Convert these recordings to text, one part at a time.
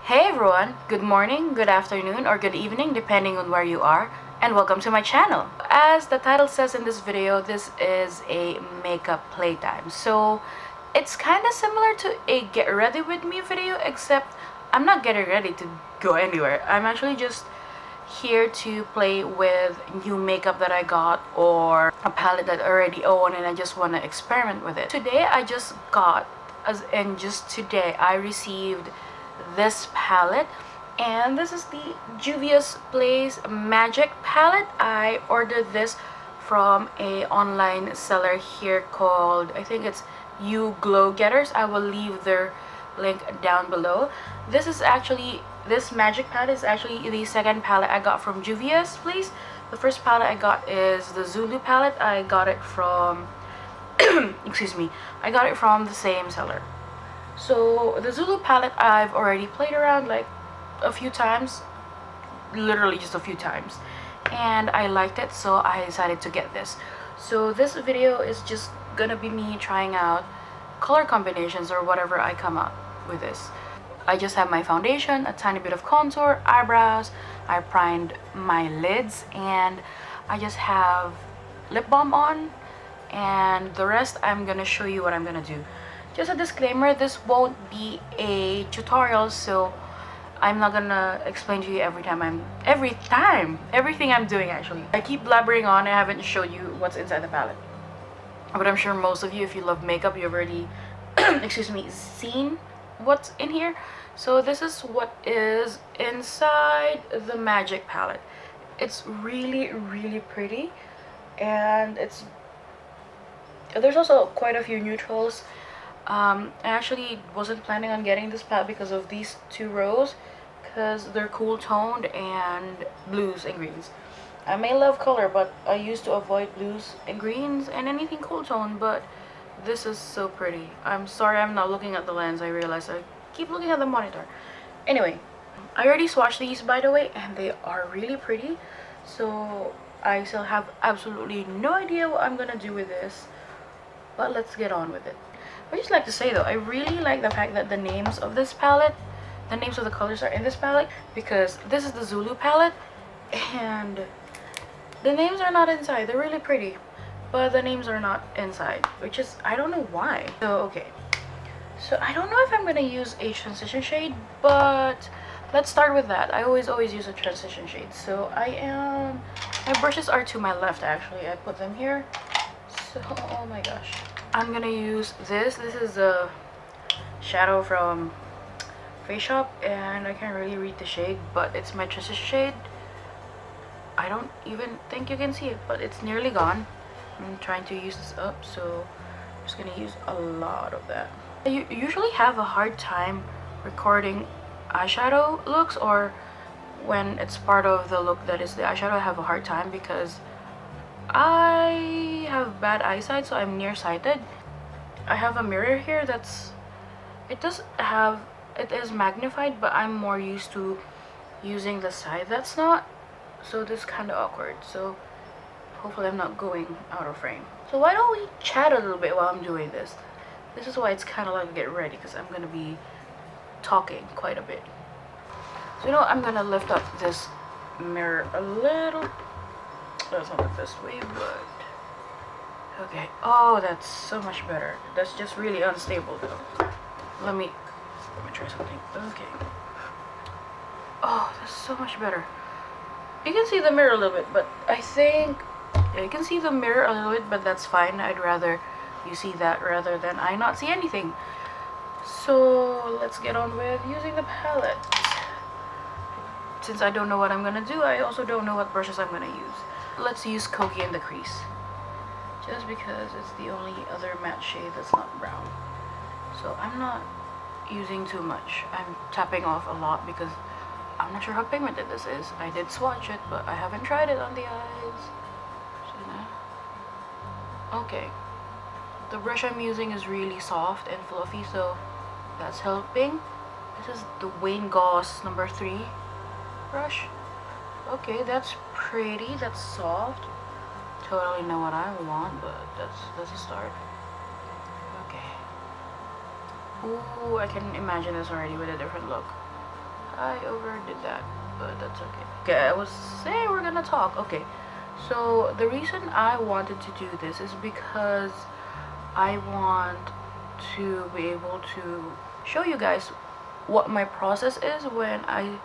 Hey everyone, good morning, good afternoon, or good evening depending on where you are, and welcome to my channel. As the title says in this video, this is a makeup playtime. So it's kind of similar to a get ready with me video, except I'm not getting ready to go anywhere. I'm actually just here to play with new makeup that I got or a palette that I already own and I just want to experiment with it. Today I just got, just today I received this palette, and this is the Juvias Place Magic palette. I ordered this from a online seller here called, I think it's You Glow Getters. I will leave their link down below. This magic palette is actually the second palette I got from Juvias Place. The first palette I got is the Zulu palette. I got it from excuse me, I got it from the same seller. So the Zulu palette I've already played around like a few times, literally just a few times, and I liked it, so I decided to get this. So this video is just gonna be me trying out color combinations or whatever I come up with this. I just have my foundation, a tiny bit of contour, eyebrows, I primed my lids, and I just have lip balm on, and the rest I'm gonna show you what I'm gonna do. Just a disclaimer, this won't be a tutorial, so I'm not gonna explain to you everything I'm doing. Actually, I keep blabbering on. I haven't showed you what's inside the palette, but I'm sure most of you, if you love makeup, you've already excuse me, seen what's in here. So this is what is inside the magic palette. It's really pretty, and there's also quite a few neutrals. I actually wasn't planning on getting this palette because of these two rows, because they're cool toned and blues and greens. I may love color, but I used to avoid blues and greens and anything cool toned, but this is so pretty. I'm sorry I'm not looking at the lens. I realized I keep looking at the monitor. Anyway, I already swatched these, by the way, and they are really pretty. So I still have absolutely no idea what I'm gonna do with this, but let's get on with it. I just like to say though, I really like the fact that the names of this palette, the names of the colors are in this palette, because this is the Zulu palette and the names are not inside. They're really pretty, but the names are not inside, which is, I don't know why. So okay, so I don't know if I'm gonna use a transition shade, but let's start with that. I always use a transition shade. So my brushes are to my left. Actually, I put them here. So oh my gosh, I'm gonna use this. This is a shadow from Face Shop, and I can't really read the shade, but it's my transition shade. I don't even think you can see it, but it's nearly gone. I'm trying to use this up, so I'm just gonna use a lot of that. I usually have a hard time recording eyeshadow looks, or when it's part of the look that is the eyeshadow, I have a hard time because I have bad eyesight, so I'm nearsighted. I have a mirror here it is magnified, but I'm more used to using the side that's not, so this is kind of awkward. So hopefully I'm not going out of frame. So why don't we chat a little bit while I'm doing this? This is why it's kind of like get ready, because I'm gonna be talking quite a bit. So I'm gonna lift up this mirror a little. That's not the best way, but okay. Oh, that's so much better. That's just really unstable though. Let me try something. Okay. Oh, that's so much better. You can see the mirror a little bit, but I think you can see the mirror a little bit, but that's fine. I'd rather you see that rather than I not see anything. So let's get on with using the palette. Since I don't know what I'm gonna do, I also don't know what brushes I'm gonna use. Let's use Kogi in the crease, just because it's the only other matte shade that's not brown. So I'm not using too much. I'm tapping off a lot because I'm not sure how pigmented this is. I did swatch it, but I haven't tried it on the eyes. So, okay. The brush I'm using is really soft and fluffy, so that's helping. This is the Wayne Goss number 3 brush. Okay, that's pretty, that's soft. Totally know what I want, but that's a start. Okay. Ooh, I can imagine this already with a different look. I overdid that, but that's okay. Okay, I was saying we're gonna talk. Okay, so the reason I wanted to do this is because I want to be able to show you guys what my process is when I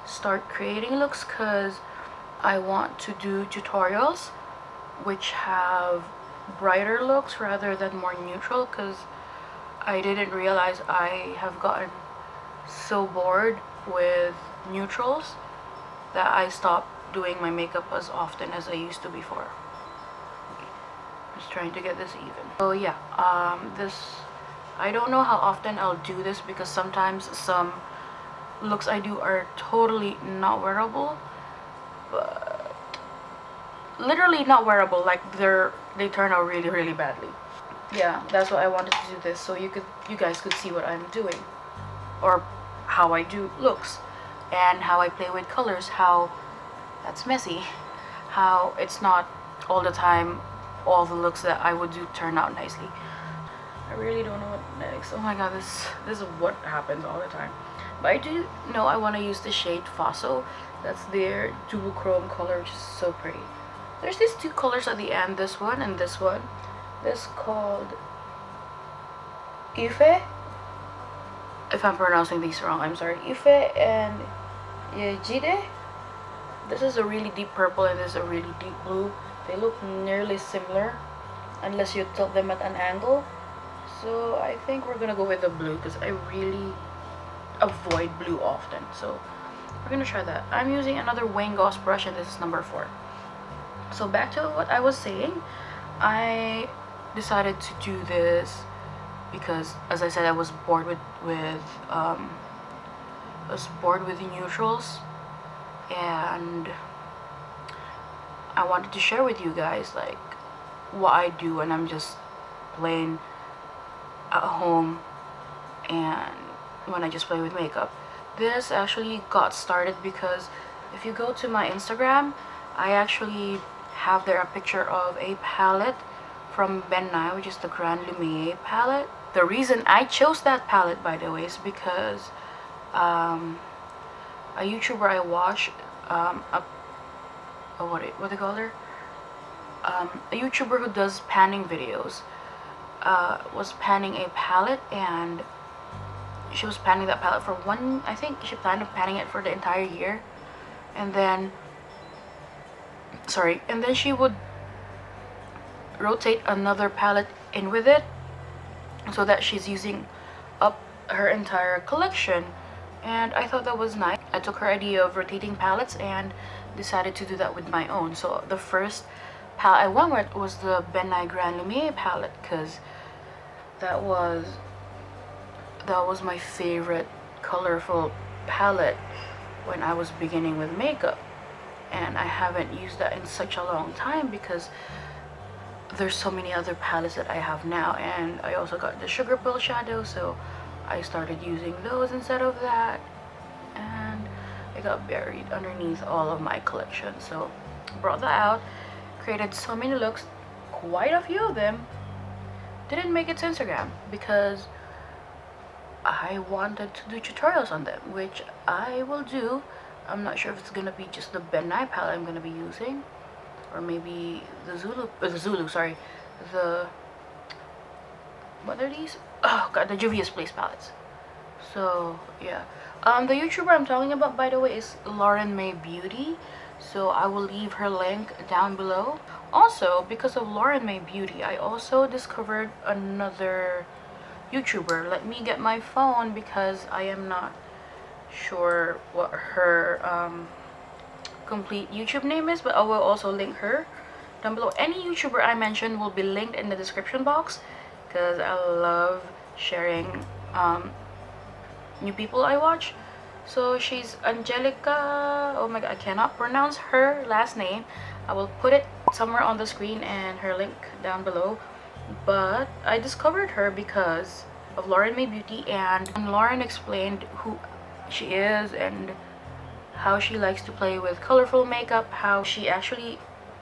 start creating looks, because I want to do tutorials which have brighter looks rather than more neutral, because I didn't realize I have gotten so bored with neutrals that I stopped doing my makeup as often as I used to before. Okay. Just trying to get this even. So yeah, I don't know how often I'll do this, because sometimes some looks I do are totally not wearable, but literally not wearable, like they turn out really badly. Yeah, that's why I wanted to do this, so you guys could see what I'm doing, or how I do looks, and how I play with colors, how that's messy, how it's not all the time all the looks that I would do turn out nicely. I really don't know what next. Oh my god, this is what happens all the time. But I do know I want to use the shade Faso. That's their dual chrome color, which is so pretty. There's these two colors at the end, this one and this one. This called Ife. If I'm pronouncing these wrong, I'm sorry. Ife and Yejide. This is a really deep purple and this is a really deep blue. They look nearly similar unless you tilt them at an angle. So I think we're gonna go with the blue, because I really avoid blue often. So we're gonna try that. I'm using another Wayne Goss brush, and this is number 4. So back to what I was saying, I decided to do this because, as I said, I was bored with the neutrals, and I wanted to share with you guys like what I do when I'm just playing at home and when I just play with makeup. This actually got started because if you go to my Instagram, I actually have there a picture of a palette from Ben Nye, which is the Grand Lumiere palette. The reason I chose that palette, by the way, is because a YouTuber I watch, what do they call her? A YouTuber who does panning videos, was panning a palette, and she was panning that palette for I think she planned on panning it for the entire year, and then she would rotate another palette in with it, so that she's using up her entire collection. And I thought that was nice. I took her idea of rotating palettes and decided to do that with my own. So the first palette I went with was the Ben Nye Grand Lumiere palette, because that was my favorite colorful palette when I was beginning with makeup, and I haven't used that in such a long time because there's so many other palettes that I have now. And I also got the Sugar Pill shadow, so I started using those instead of that, and it got buried underneath all of my collection. So brought that out, created so many looks, quite a few of them didn't make it to Instagram because I wanted to do tutorials on them, which I will do. I'm not sure if it's gonna be just the Ben Nye palette I'm gonna be using, or maybe the what are these? Oh god, the Juvias Place palettes. So yeah, the YouTuber I'm talking about, by the way, is Lauren May Beauty, so I will leave her link down below. Also, because of Lauren May Beauty, I also discovered another YouTuber. Let me get my phone because I am not sure what her complete YouTube name is, but I will also link her down below. Any YouTuber I mentioned will be linked in the description box, because I love sharing new people I watch. So she's Angelica, oh my god, I cannot pronounce her last name. I will put it somewhere on the screen and her link down below. But I discovered her because of Lauren May Beauty, and Lauren explained who she is and how she likes to play with colorful makeup, how she actually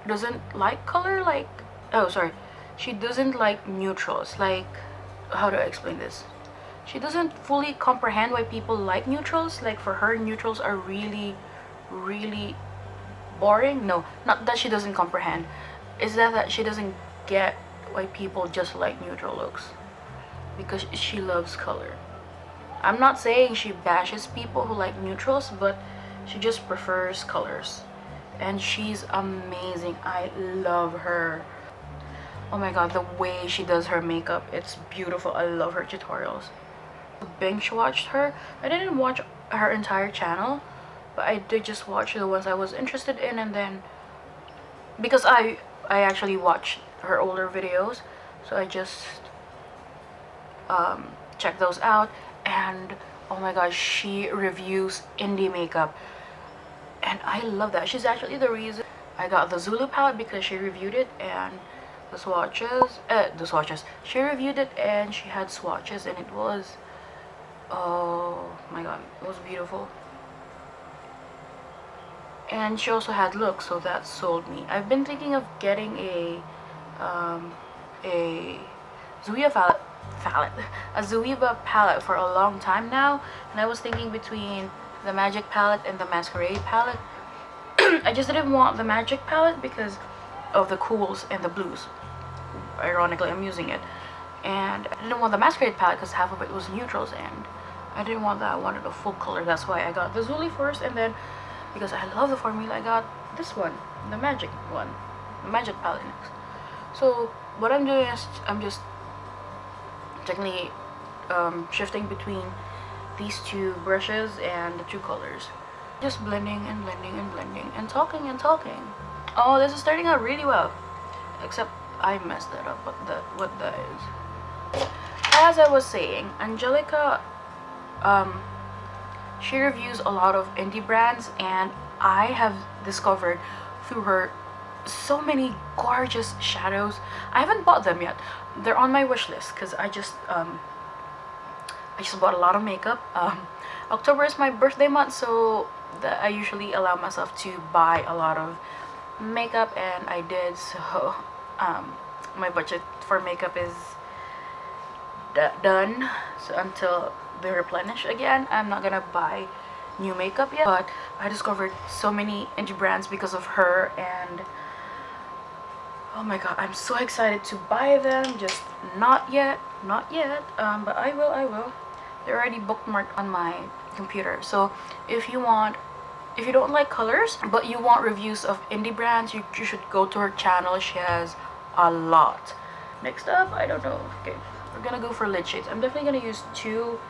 doesn't like color, like, oh sorry, she doesn't like neutrals. Like, how do I explain this? she doesn't fully comprehend why people like neutrals. Like for her, neutrals are really, really boring. No, not that she doesn't comprehend. It's that she doesn't get why people just like neutral looks. Because she loves color. I'm not saying she bashes people who like neutrals, but she just prefers colors. And she's amazing. I love her. Oh my god, the way she does her makeup, it's beautiful. I love her tutorials. Binge watched her. I didn't watch her entire channel, but I did just watch the ones I was interested in, and then because I actually watched her older videos, so I just checked those out. And oh my gosh, she reviews indie makeup, and I love that. She's actually the reason I got the Zulu palette, because she reviewed it, and the swatches she reviewed it, and she had swatches, and it was, oh my god, it was beautiful. And she also had looks, so that sold me. I've been thinking of getting a Juvia palette for a long time now, and I was thinking between the Magic palette and the Masquerade palette. I just didn't want the Magic palette because of the cools and the blues. Ironically, I'm using it. And I didn't want the Masquerade palette because half of it was neutrals, and I didn't want that. I wanted a full color. That's why I got the Zuli first, and then because I love the formula, I got this one, the Magic one, the Magic palette next. So what I'm doing is I'm just technically shifting between these two brushes and the two colors, just blending and blending and blending and talking and talking. Oh, this is turning out really well, except I messed that up. What that is. As I was saying, Angelica, she reviews a lot of indie brands, and I have discovered through her so many gorgeous shadows. I haven't bought them yet. They're on my wish list because I just bought a lot of makeup. October is my birthday month, so I usually allow myself to buy a lot of makeup, and I did. So my budget for makeup is done. So until they replenish again, I'm not gonna buy new makeup yet. But I discovered so many indie brands because of her, and oh my god, I'm so excited to buy them. Just not yet, but I will. They're already bookmarked on my computer. So if you don't like colors but you want reviews of indie brands, you should go to her channel. She has a lot. Next up, I don't know. Okay, we're gonna go for lid shades. I'm definitely gonna use two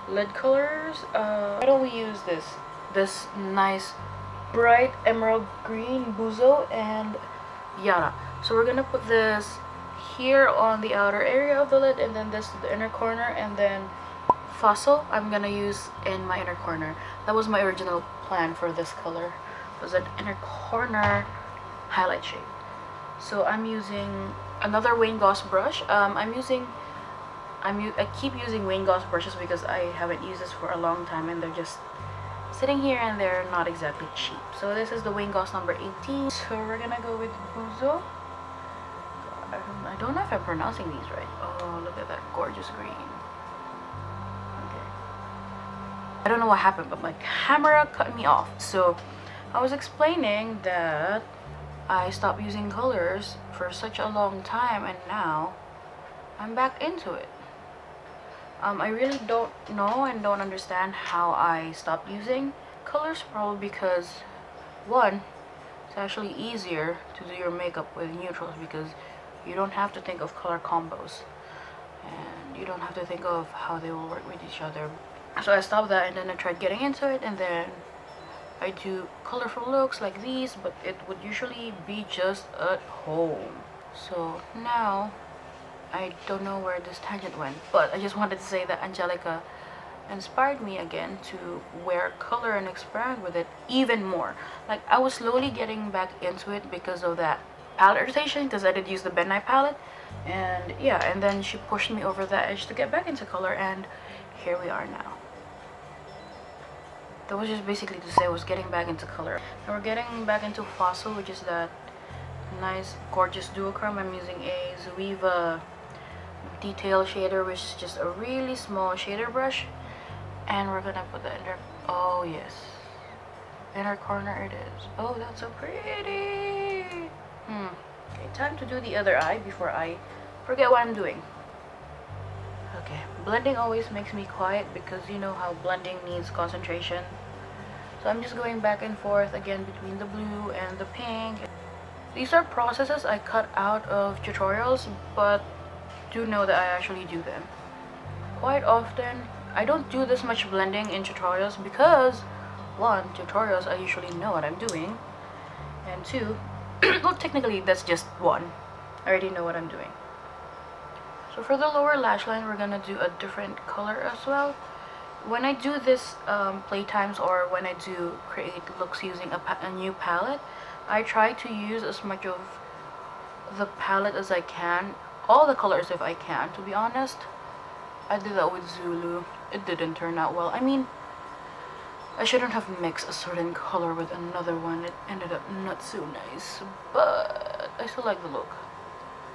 lid colors. Why don't we use this nice bright emerald green Buzo and Yara. So we're gonna put this here on the outer area of the lid, and then this to the inner corner, and then Fossil I'm gonna use in my inner corner. That was my original plan for this color, was an inner corner highlight shade. So I'm using another Wayne Goss brush. I keep using Wayne Goss brushes because I haven't used this for a long time, and they're just sitting here and they're not exactly cheap. So this is the Wayne Goss number 18. So we're gonna go with Buzo. I don't know if I'm pronouncing these right. Oh, look at that gorgeous green. Okay. I don't know what happened, but my camera cut me off. So I was explaining that I stopped using colors for such a long time, and now I'm back into it. I really don't know and don't understand how I stopped using colors, probably because one, it's actually easier to do your makeup with neutrals because you don't have to think of color combos and you don't have to think of how they will work with each other. So I stopped that, and then I tried getting into it, and then I do colorful looks like these, but it would usually be just at home. So now I don't know where this tangent went, but I just wanted to say that Angelica inspired me again to wear color and experiment with it even more. Like, I was slowly getting back into it because of that palette rotation, because I did use the Midnight palette, and yeah, and then she pushed me over that edge to get back into color, and here we are now. That was just basically to say I was getting back into color. And we're getting back into Fossil, which is that nice gorgeous duochrome. I'm using a Zwiva detail shader, which is just a really small shader brush, and we're gonna put that in there. Oh yes, inner corner it is. Oh, that's so pretty. Okay, time to do the other eye before I forget what I'm doing. Okay, blending always makes me quiet because you know how blending needs concentration. So I'm just going back and forth again between the blue and the pink. These are processes I cut out of tutorials, but do know that I actually do them. Quite often, I don't do this much blending in tutorials because, one, tutorials I usually know what I'm doing, and two, well, technically that's just one. I already know what I'm doing. So for the lower lash line, we're gonna do a different color as well. When I do this playtimes, or when I do create looks using a new palette, I try to use as much of the palette as I can, all the colors if I can, to be honest. I did that with Zulu. It didn't turn out well. I mean, I shouldn't have mixed a certain color with another one. It ended up not so nice, but I still like the look.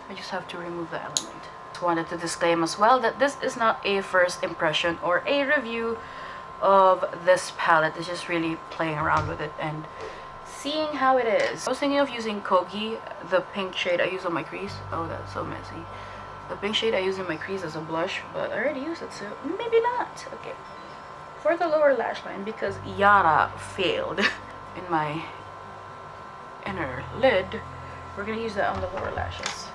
I just have to remove the element. Wanted to disclaim as well that this is not a first impression or a review of this palette. It's just really playing around with it and seeing how it is. I was thinking of using Kogi, the pink shade I use on my crease. Oh, that's so messy. The pink shade I use in my crease as a blush, but I already used it, so maybe not. Okay, for the lower lash line, because Yara failed in my inner lid, we're gonna use that on the lower lashes.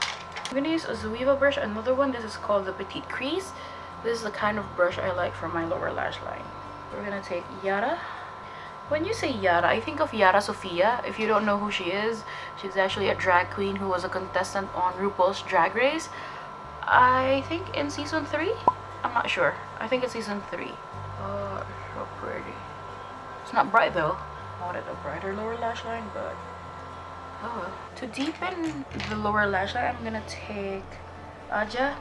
I'm gonna use a Juvia brush, another one. This is called the Petite Crease. This is the kind of brush I like for my lower lash line. We're gonna take Yara. When you say Yara, I think of Yara Sofia. If you don't know who she is, she's actually a drag queen who was a contestant on RuPaul's Drag Race. I think in season 3? I'm not sure. I think it's season 3. Oh, so pretty. It's not bright though. I wanted a brighter lower lash line, but oh. To deepen the lower lash line, I'm gonna take Aja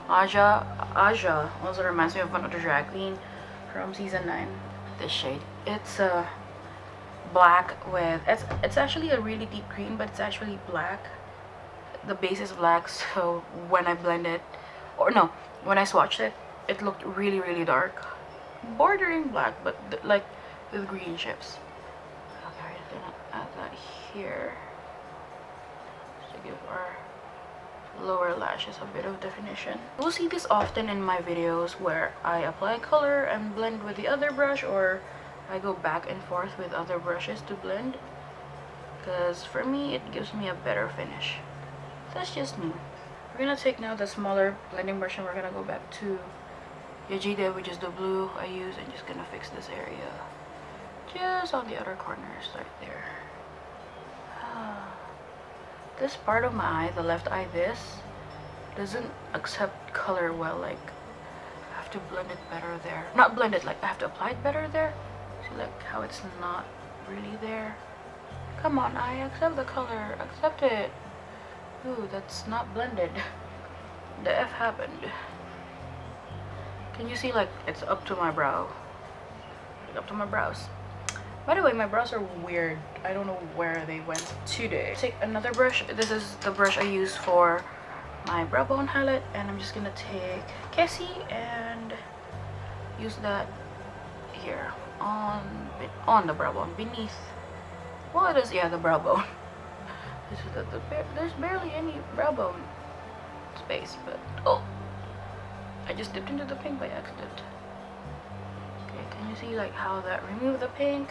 also reminds me of another drag queen from season 9. This shade, it's black with, it's actually a really deep green, but it's actually black. The base is black, so when I blend it, or no, when I swatched it, it looked really dark, bordering black, but like with green chips. Okay, I'm gonna add that here to give our lower lashes a bit of definition. You'll see this often in my videos where I apply color and blend with the other brush, or I go back and forth with other brushes to blend, because for me it gives me a better finish. That's just me. We're gonna take now the smaller blending brush and we're gonna go back to Yajida, which is the blue I use, and just gonna fix this area just on the outer corners right there. This part of my eye, the left eye, this doesn't accept color well. Like, I have to blend it better there. Not blend it, like I have to apply it better there. See like how it's not really there. Come on, eye, accept the color, accept it. Ooh, that's not blended. The F happened. Can you see like it's up to my brow? Like, up to my brows. By the way, my brows are weird. I don't know where they went today. Take another brush. This is the brush I use for my brow bone highlight, and I'm just gonna take Cassie and use that here on the brow bone beneath. Well, it is, yeah, the brow bone. This is there's barely any brow bone space, but oh, I just dipped into the pink by accident. Okay, can you see like how that removed the pink?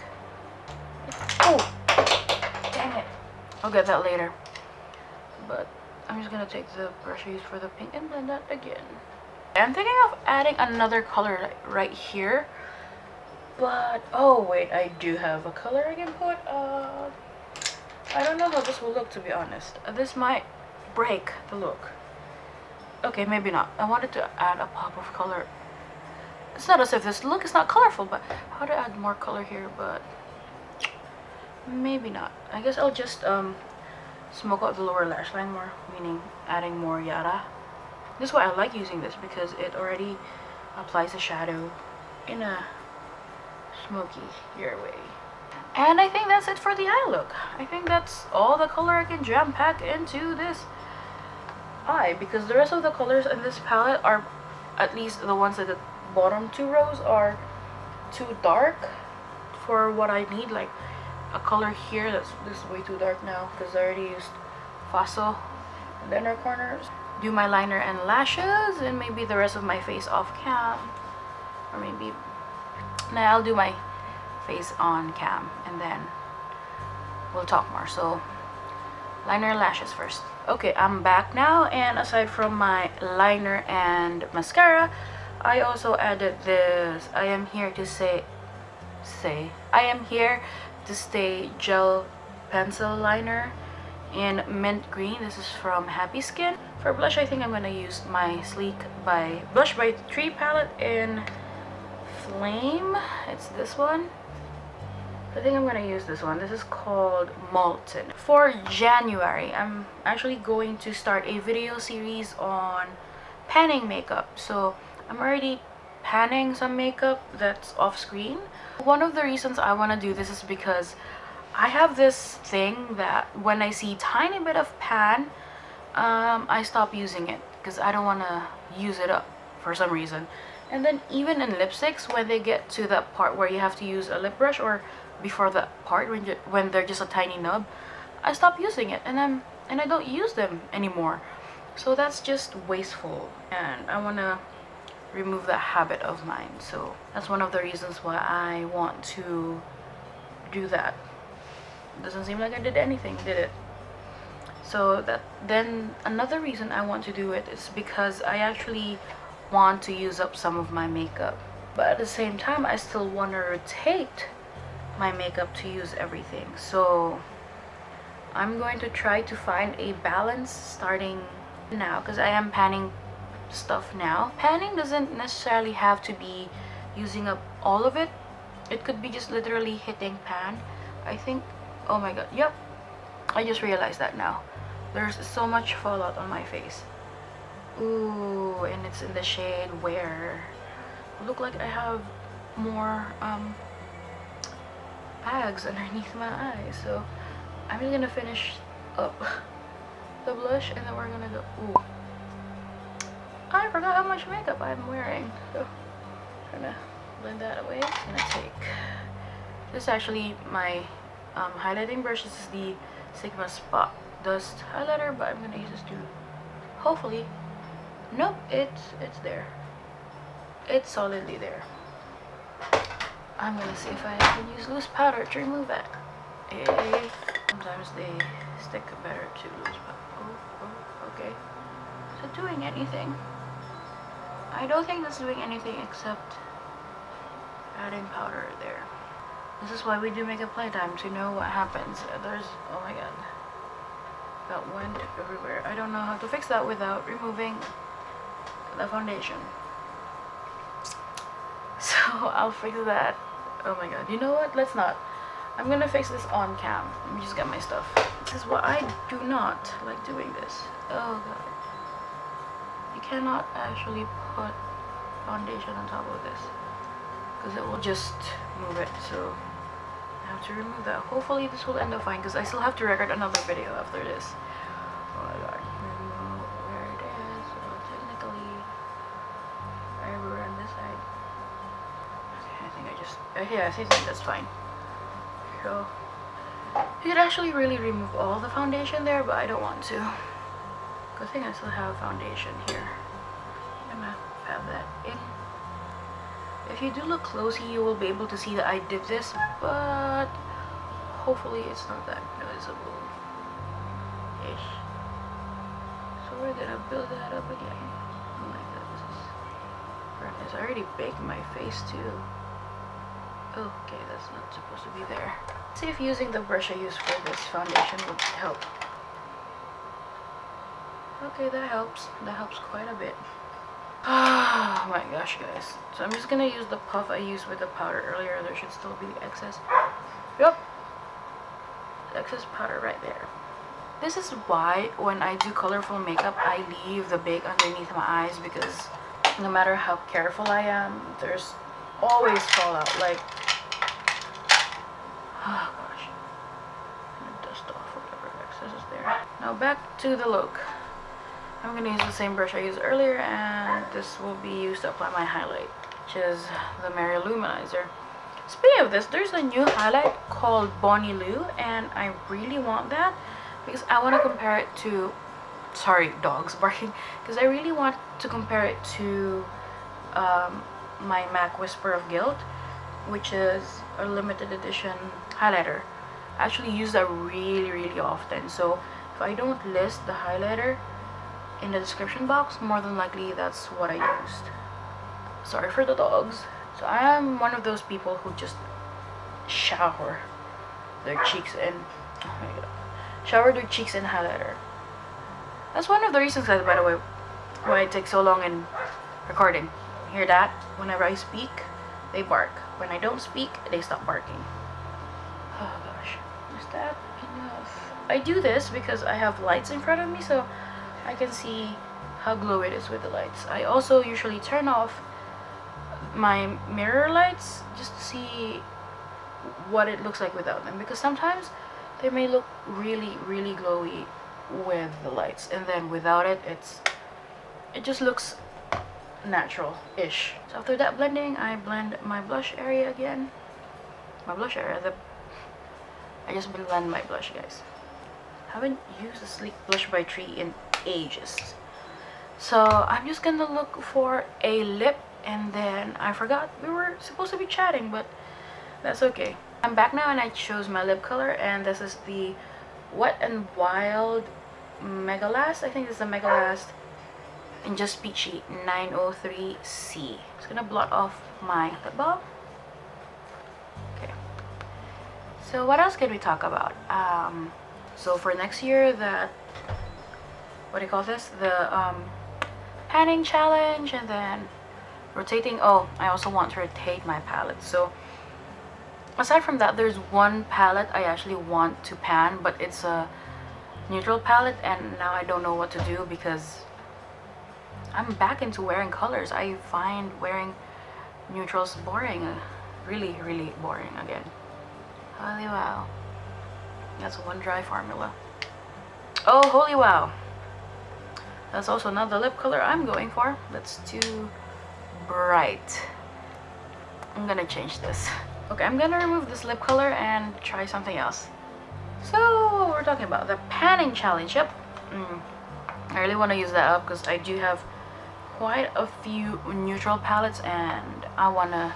Oh, dang it. I'll get that later. But I'm just gonna take the brush I used for the pink and blend that again. I'm thinking of adding another color right here. But, oh wait, I do have a color I can put. I don't know how this will look, to be honest. This might break the look. Okay, maybe not. I wanted to add a pop of color. It's not as if this look is not colorful, but how to add more color here, but maybe not. I guess I'll just smoke out the lower lash line more, meaning adding more Yara. This is why I like using this, because it already applies a shadow in a smoky here way. And I think that's it for the eye look. I think that's all the color I can jam pack into this eye, because the rest of the colors in this palette are, at least the ones at the bottom two rows, are too dark for what I need. Like a color here that's this is way too dark now because I already used Fossil in the inner corners. Do my liner and lashes and maybe the rest of my face off cam, or maybe now I'll do my face on cam and then we'll talk more. So liner and lashes first. Okay, I'm back now, and aside from my liner and mascara, I also added this I am here to I am here to stay gel pencil liner in mint green. This is from Happy Skin. For blush, I think I'm gonna use my Sleek by Blush by 3 palette in Flame. It's this one. I think I'm gonna use this one. This is called Molten. For January, I'm actually going to start a video series on panning makeup. So I'm already panning some makeup that's off screen. One of the reasons I want to do this is because I have this thing that when I see tiny bit of pan, I stop using it because I don't want to use it up for some reason. And then even in lipsticks, when they get to that part where you have to use a lip brush, or before that part when they're just a tiny nub, I stop using it and I don't use them anymore. So that's just wasteful, and I want to remove that habit of mine. So that's one of the reasons why I want to do that. Doesn't seem like I did anything, did it? So that then another reason I want to do it is because I actually want to use up some of my makeup, but at the same time I still want to rotate my makeup to use everything. So I'm going to try to find a balance starting now, because I am panning stuff now. Panning doesn't necessarily have to be using up all of it. It could be just literally hitting pan. I think, oh my god, yep, I just realized that now. There's so much fallout on my face. Ooh, and it's in the shade where look like I have more bags underneath my eyes. So I'm just gonna finish up the blush and then we're gonna go. Ooh, I forgot how much makeup I'm wearing. So I'm trying to blend that away. I'm gonna take this, actually my highlighting brush. This is the Sigma Spot Dust highlighter, but I'm gonna use this to hopefully, nope, it's there, it's solidly there. I'm gonna see if I can use loose powder to remove that. Sometimes they stick better to loose powder. Oh, okay. Is it doing anything? I don't think that's doing anything except adding powder there. This is why we do makeup playtime, to know what happens. There's, oh my god, that went everywhere. I don't know how to fix that without removing the foundation. So I'll fix that. Oh my god, you know what? Let's not. I'm gonna fix this on cam. Let me just get my stuff. This is why I do not like doing this. Oh god. You cannot actually put foundation on top of this because it will just move it. So I have to remove that. Hopefully this will end up fine because I still have to record another video after this. Oh my god. Remove where it is. So technically everywhere on this side. Okay, I think I just yeah, I think that's fine. So you could actually really remove all the foundation there, but I don't want to. I think I still have foundation here. I'm gonna have that in. If you do look closely, you will be able to see that I did this, but hopefully it's not that noticeable ish. So we're gonna build that up again. Oh my god, this is brightness. I already baked my face too. Okay, that's not supposed to be there. Let's see if using the brush I used for this foundation would help. Okay, that helps. That helps quite a bit. Oh my gosh, guys. So I'm just gonna use the puff I used with the powder earlier. There should still be excess. Yep. Excess powder right there. This is why when I do colorful makeup, I leave the bake underneath my eyes, because no matter how careful I am, there's always fallout. Like, oh gosh. I'm gonna dust off whatever excess is there. Now back to the look. I'm gonna use the same brush I used earlier, and this will be used to apply my highlight, which is the Mary Luminizer. Speaking of this, there's a new highlight called Bonnie Lou, and I really want that because I want to compare it to, sorry, dogs barking, because I really want to compare it to my MAC Whisper of Guilt, which is a limited edition highlighter. I actually use that really often, so if I don't list the highlighter in the description box, more than likely that's what I used. Sorry for the dogs. So I am one of those people who just shower their cheeks in, oh my god, shower their cheeks in highlighter. That's one of the reasons, guys, by the way, why it takes so long in recording. Hear that? Whenever I speak, they bark. When I don't speak, they stop barking. Oh gosh, is that enough? I do this because I have lights in front of me, so I can see how glowy it is with the lights. I also usually turn off my mirror lights just to see what it looks like without them, because sometimes they may look really glowy with the lights, and then without it, it just looks natural-ish. So after that blending, I blend my blush area again. My blush area, I just blend my blush, guys. Haven't used a sleek blush by Tree in ages, so I'm just gonna look for a lip, and then I forgot we were supposed to be chatting, but that's okay. I'm back now, and I chose my lip color, and this is the Wet n Wild Megalast. I think it's the Megalast in Just Peachy 903C. Just gonna blot off my lip balm. Okay, so what else can we talk about? So for next year, what do you call this, the panning challenge, and then rotating. Oh, I also want to rotate my palette. So aside from that, there's one palette I actually want to pan, but it's a neutral palette, and now I don't know what to do because I'm back into wearing colors. I find wearing neutrals boring, really boring again. Holy wow, that's one dry formula. Oh, holy wow, that's also not the lip color I'm going for. That's too bright. I'm gonna change this. Okay, I'm gonna remove this lip color and try something else. So we're talking about the panning challenge. Yep, I really want to use that up because I do have quite a few neutral palettes, and I want to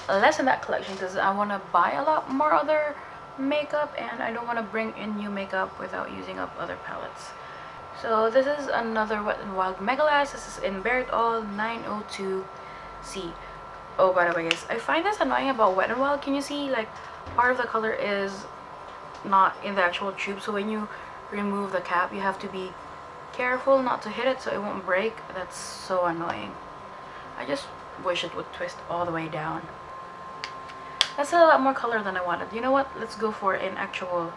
lessen that collection because I want to buy a lot more other makeup, and I don't want to bring in new makeup without using up other palettes. So this is another Wet n Wild Megalast. This is in Bear It All 902C. Oh, by the way, guys, I find this annoying about Wet n Wild. Can you see, like, part of the color is not in the actual tube, so when you remove the cap, you have to be careful not to hit it so it won't break. That's so annoying. I just wish it would twist all the way down. That's a lot more color than I wanted. You know what? Let's go for an actual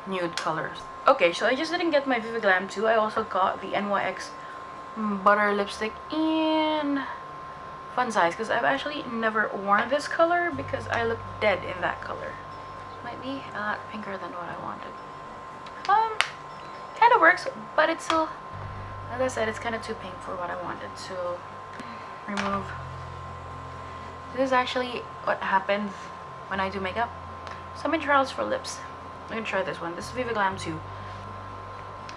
nude colors. Okay, so I just didn't get my Viva Glam II. I also got the NYX Butter Lipstick in fun size because I've actually never worn this color because I look dead in that color. It might be a lot pinker than what I wanted. Kind of works, but it's still, as I said, it's kind of too pink for what I wanted. So remove. This is actually what happens when I do makeup. Some trials for lips. I'm gonna try this one. This is Viva Glam II.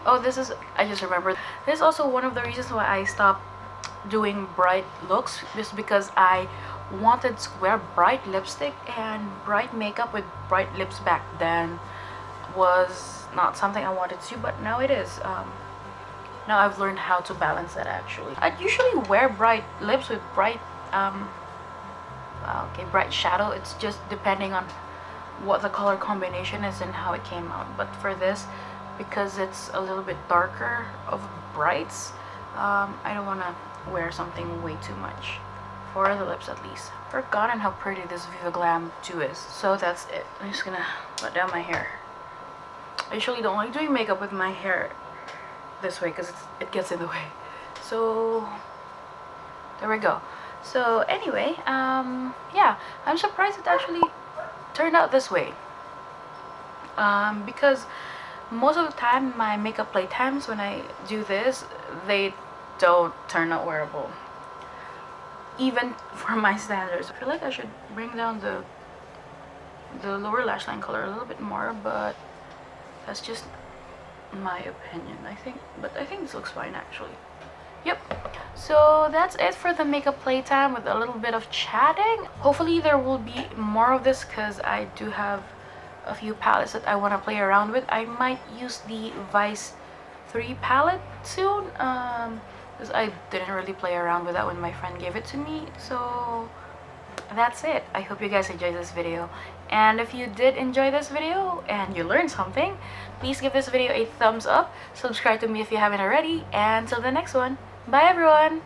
Oh, this is, I just remembered, this is also one of the reasons why I stopped doing bright looks, just because I wanted to wear bright lipstick, and bright makeup with bright lips back then was not something I wanted to, but now it is. Now I've learned how to balance that actually. I usually wear bright lips with bright bright shadow. It's just depending on what the color combination is and how it came out. But for this, because it's a little bit darker of brights, I don't want to wear something way too much for the lips, at least. Forgotten how pretty this Viva Glam II is. So that's it. I'm just gonna let down my hair. I usually don't like doing makeup with my hair this way because it gets in the way. So there we go. So anyway, yeah, I'm surprised it actually turned out this way, because most of the time my makeup playtimes, when I do this, they don't turn out wearable, even for my standards. I feel like I should bring down the lower lash line color a little bit more, but that's just my opinion. I think this looks fine actually. Yep, so that's it for the makeup playtime with a little bit of chatting. Hopefully there will be more of this because I do have a few palettes that I want to play around with. I might use the Vice 3 palette soon because I didn't really play around with that when my friend gave it to me. So that's it. I hope you guys enjoyed this video, and if you did enjoy this video and you learned something, please give this video a thumbs up, subscribe to me if you haven't already, and until the next one, bye everyone.